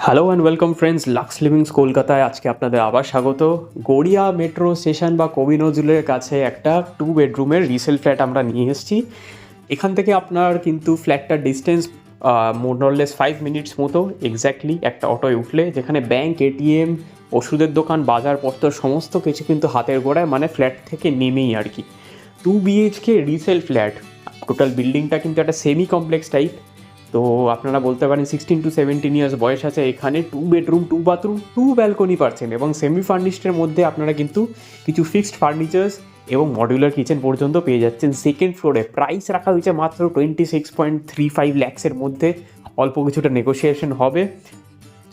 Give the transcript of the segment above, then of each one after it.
Hello and welcome friends, Luxe Livings কলকাতায় আজকে আপনাদের আবার স্বাগত। গড়িয়া মেট্রো স্টেশন বা কবি নজরুলের কাছে একটা 2 বেডরুমের রিসেল ফ্ল্যাট আমরা নিয়ে এসেছি। এখান থেকে আপনার কিন্তু ফ্ল্যাটটার ডিস্টেন্স মোরলেস 5 মিনিটস মতো এক্স্যাক্টলি একটা অটোয় উঠলে, যেখানে ব্যাংক, এটিএম, ওষুধের দোকান, বাজারপত্র সমস্ত কিছু কিন্তু হাতের গোড়ায়, মানে ফ্ল্যাট থেকে নেমেই আর কি। 2 BHK রিসেল ফ্ল্যাট। টোটাল বিল্ডিংটা কিন্তু একটা সেমি কমপ্লেক্স টাইপ। তো আপনারা বলতে পারেন 16 to 17 ইয়ার্স বয়স আছে। এখানে 2 বেডরুম, 2 বাথরুম, 2 ব্যালকনি পাচ্ছেন এবং সেমি ফার্নিশডের মধ্যে আপনারা কিন্তু কিছু ফিক্সড ফার্নিচার্স এবং মডিউলার কিচেন পর্যন্ত পেয়ে যাচ্ছেন। সেকেন্ড ফ্লোরে প্রাইস রাখা হয়েছে মাত্র 26.35 ল্যাক্সের মধ্যে। অল্প কিছুটা নেগোসিয়েশন হবে।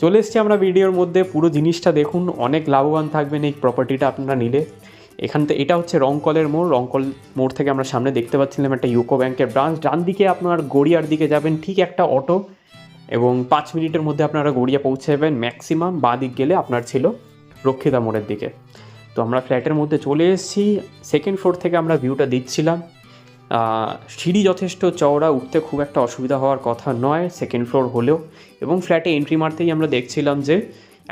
চলে এসছি আমরা ভিডিওর মধ্যে, পুরো জিনিসটা দেখুন। অনেক লাভবান থাকবেন এই প্রপার্টিটা আপনারা নিলে। এখান থেকে এটা হচ্ছে রংকলের মোড়। রংকল মোড় থেকে আমরা সামনে দেখতে পাচ্ছিলাম একটা ইউকো ব্যাংকের ব্রাঞ্চ। ডান দিকে আপনার গড়িয়ার দিকে যাবেন, ঠিক একটা অটো এবং 5 মিনিটের মধ্যে আপনারা গড়িয়া পৌঁছে যাবেন ম্যাক্সিমাম। বাঁ দিক গেলে আপনার ছিল রক্ষিতা মোড়ের দিকে। তো আমরা ফ্ল্যাটের মধ্যে চলে এসেছি। সেকেন্ড ফ্লোর থেকে আমরা ভিউটা দিচ্ছিলাম। সিঁড়ি যথেষ্ট চওড়া, উঠতে খুব একটা অসুবিধা হওয়ার কথা নয় সেকেন্ড ফ্লোর হলেও। এবং ফ্ল্যাটে এন্ট্রি মারতেই আমরা দেখছিলাম যে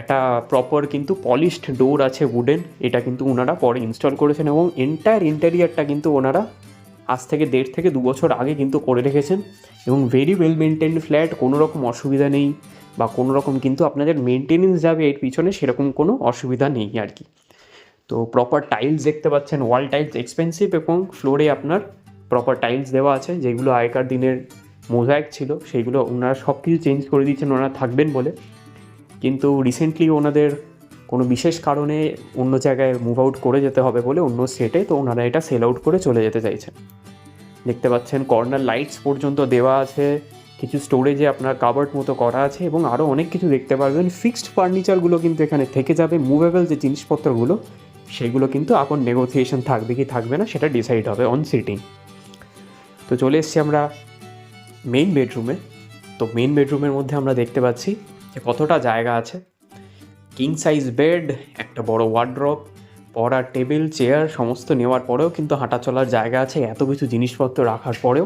একটা প্রপার কিন্তু পলিশড ডোর আছে উডেন। এটা কিন্তু ওনারা পরে ইনস্টল করেছেন এবং এন্টায়ার ইন্টেরিয়ারটা কিন্তু ওনারা আজ থেকে 1.5 থেকে 2 বছর আগে কিন্তু করে রেখেছেন। এবং ভেরি ওয়েল মেনটেন্ড ফ্ল্যাট, কোনো রকম অসুবিধা নেই বা কোনো রকম কিন্তু আপনাদের মেনটেনেন্স যাবে এর পিছনে, সেরকম কোনো অসুবিধা নেই আর কি। তো প্রপার টাইলস দেখতে পাচ্ছেন, ওয়াল টাইলস এক্সপেন্সিভ এবং ফ্লোরে আপনার প্রপার টাইলস দেওয়া আছে। যেগুলো আগেকার দিনের মোজাইক ছিল সেইগুলো ওনারা সব কিছু চেঞ্জ করে দিয়েছেন ওনারা থাকবেন বলে। কিন্তু রিসেন্টলি ওনাদের কোনো বিশেষ কারণে অন্য জায়গায় মুভ আউট করে যেতে হবে বলে, অন্য স্টেটে, তো ওনারা এটা সেল আউট করে চলে যেতে চাইছেন। দেখতে পাচ্ছেন কর্নার লাইটস পর্যন্ত দেওয়া আছে, কিছু স্টোরেজে আপনার কাবার্ড মতো করা আছে এবং আরও অনেক কিছু দেখতে পারবেন। ফিক্সড ফার্নিচারগুলো কিন্তু এখানে থেকে যাবে। মুভেবল যে জিনিসপত্রগুলো সেগুলো কিন্তু এখন নেগোসিয়েশন থাকবে কি থাকবে না সেটা ডিসাইড হবে অন সিটিং। তো চলে এসছি আমরা মেইন বেডরুমে। তো মেইন বেডরুমের মধ্যে আমরা দেখতে পাচ্ছি যে কতটা জায়গা আছে। কিং সাইজ বেড, একটা বড় ওয়ার্ড্রপ, পড়ার টেবিল, চেয়ার সমস্ত নেওয়ার পরেও কিন্তু হাঁটা চলার জায়গা আছে এত কিছু জিনিসপত্র রাখার পরেও।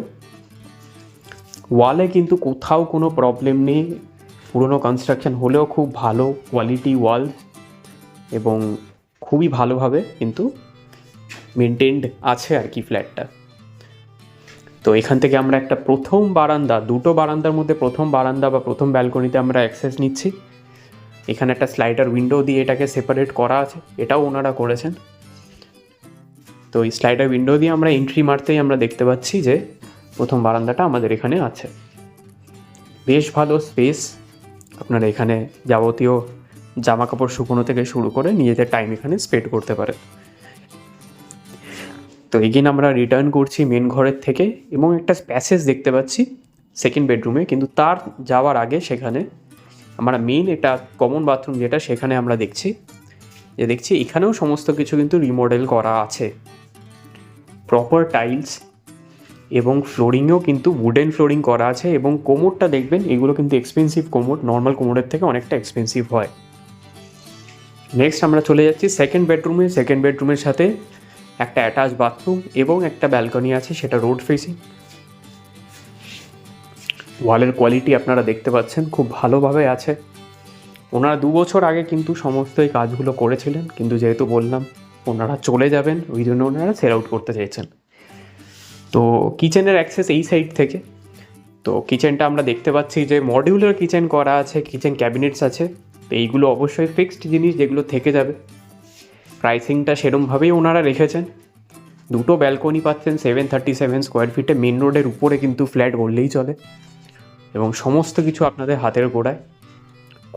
ওয়ালে কিন্তু কোথাও কোনো প্রবলেম নেই। পুরনো কনস্ট্রাকশন হলেও খুব ভালো কোয়ালিটি ওয়াল এবং খুবই ভালোভাবে কিন্তু মেনটেন্ড আছে আর কি ফ্ল্যাটটা। তো এখান থেকে আমরা একটা প্রথম বারান্দা, দুটো বারান্দার মধ্যে প্রথম বারান্দা বা প্রথম ব্যালকনিতে আমরা অ্যাক্সেস নিচ্ছি। এখানে একটা স্লাইডার উইন্ডো দিয়ে এটাকে সেপারেট করা আছে, এটাও ওনারা করেছেন। তো এই স্লাইডার উইন্ডো দিয়ে আমরা এন্ট্রি মারতেই আমরা দেখতে পাচ্ছি যে প্রথম বারান্দাটা আমাদের এখানে আছে। বেশ ভালো স্পেস, আপনারা এখানে যাবতীয় জামা কাপড় শুকনো থেকে শুরু করে নিজেদের টাইম এখানে স্পেন্ড করতে পারে। তো এগেন আমরা রিটার্ন করছি মেন ঘরের থেকে এবং একটা প্যাসেজ দেখতে পাচ্ছি সেকেন্ড বেডরুমে। কিন্তু তার যাওয়ার আগে সেখানে আমরা মেইন এটা কমন বাথরুম যেটা, সেখানে আমরা দেখছি এখানেও সমস্ত কিছু কিন্তু রিমডেল করা আছে। প্রপার টাইলস এবং ফ্লোরিংও কিন্তু উডেন ফ্লোরিং করা আছে এবং কোমোডটা দেখবেন, এগুলো কিন্তু এক্সপেন্সিভ কোমোড, নর্মাল কোমোডের থেকে অনেকটা এক্সপেন্সিভ হয়। নেক্সট আমরা চলে যাচ্ছি সেকেন্ড বেডরুমে। সেকেন্ড বেডরুমের সাথে একটা অ্যাটাচ বাথরুম এবং একটা ব্যালকনি আছে, সেটা রোড ফেসিং। ওয়ালের কোয়ালিটি আপনারা দেখতে পাচ্ছেন খুব ভালোভাবে আছে। ওনারা 2 বছর আগে কিন্তু সমস্ত এই কাজগুলো করেছিলেন, কিন্তু যেহেতু বললাম ওনারা চলে যাবেন ওই জন্য ওনারা সেল আউট করতে চাইছেন। তো কিচেনের অ্যাক্সেস এই সাইড থেকে। তো কিচেনটা আমরা দেখতে পাচ্ছি যে মডিউলার কিচেন করা আছে, কিচেন ক্যাবিনেটস আছে। তো এইগুলো অবশ্যই ফিক্সড জিনিস যেগুলো থেকে যাবে। প্রাইসিংটা সেরমভাবেই ওনারা রেখেছেন। দুটো ব্যালকনি পাচ্ছেন 737 স্কোয়ার ফিটে, মেন রোডের উপরে কিন্তু ফ্ল্যাট বললেই চলে এবং সমস্ত কিছু আপনাদের হাতের গোড়ায়।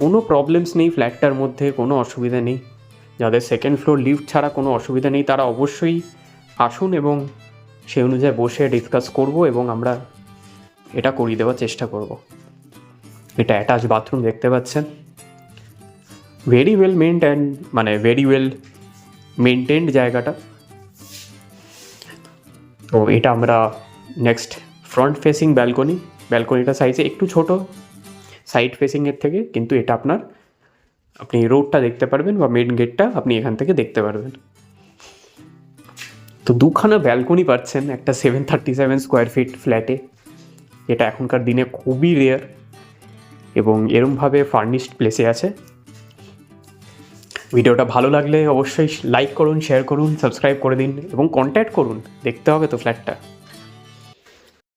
কোনো প্রবলেমস নেই ফ্ল্যাটটার মধ্যে, কোনো অসুবিধা নেই। যাদের সেকেন্ড ফ্লোর লিফট ছাড়া কোনো অসুবিধা নেই তারা অবশ্যই আসুন এবং সেই অনুযায়ী বসে ডিসকাস করব এবং আমরা এটা করিয়ে দেওয়ার চেষ্টা করব। এটা অ্যাটাচ বাথরুম দেখতে পাচ্ছেন, very well very well maintained জায়গাটা। তো এটা আমরা নেক্সট ফ্রন্ট ফেসিং ব্যালকনি। ব্যালকনিটা সাইজে একটু ছোট সাইড ফেসিংয়ের থেকে, কিন্তু এটা আপনি রোডটা দেখতে পারবেন বা মেন গেটটা আপনি এখান থেকে দেখতে পারবেন। তো দুখানা ব্যালকনি পাচ্ছেন একটা 737 স্কোয়ার ফিট ফ্ল্যাটে, এটা এখনকার দিনে খুবই রেয়ার। এবং এরমভাবে ফার্নিশড প্লেসে আছে। ভিডিওটা ভালো লাগলে অবশ্যই লাইক করুন, শেয়ার করুন, সাবস্ক্রাইব করে দিন এবং কন্ট্যাক্ট করুন, দেখতে হবে তো ফ্ল্যাটটা।